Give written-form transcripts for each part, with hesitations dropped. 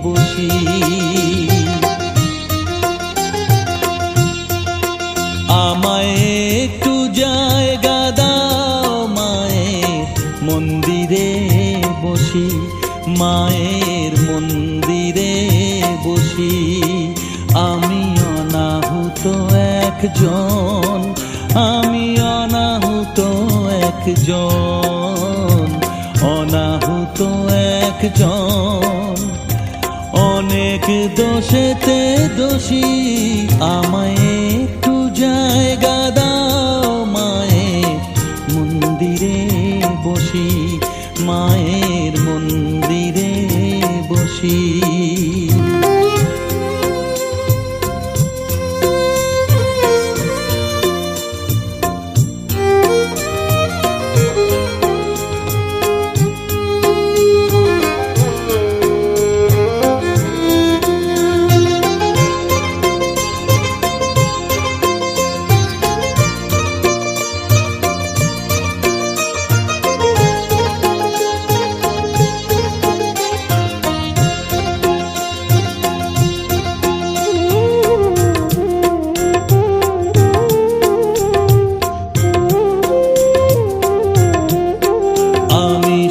বসি। আমায় একটু জায়গা দাও মায়ের মন্দিরে বসি, মায়ের মন্দিরে বসি। আমি অনাহুত একজন, আমি অনাহুত একজন, অনাহুত একজন। অনেক দোষেতে দোষী, আমায় একটু জায়গা দাও মায়ের মন্দিরে বসি, মায়ের মন্দিরে বসি।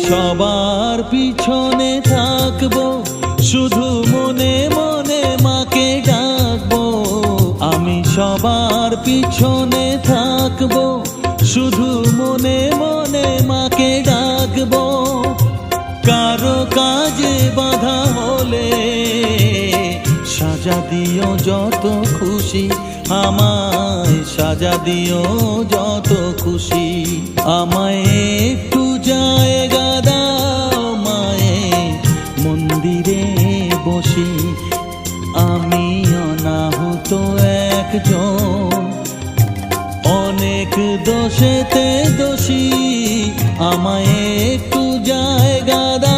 সবার পিছনে থাকবো, শুধু মনে মনে মাকে ডাকবো। আমি সবার পিছনে থাকবো, শুধু মনে মনে মাকে ডাকবো। কারো কাজে বাধা হলে সাজা দিও যত খুশি, আমায় সাজা দিও যত খুশি। আমায় একটু জায়গা দাও মায়ের মন্দিরে বসি, আমি অনাহুত একজন। অনেক দোষেতে দোষী, আমায় একটু জায়গা দাও।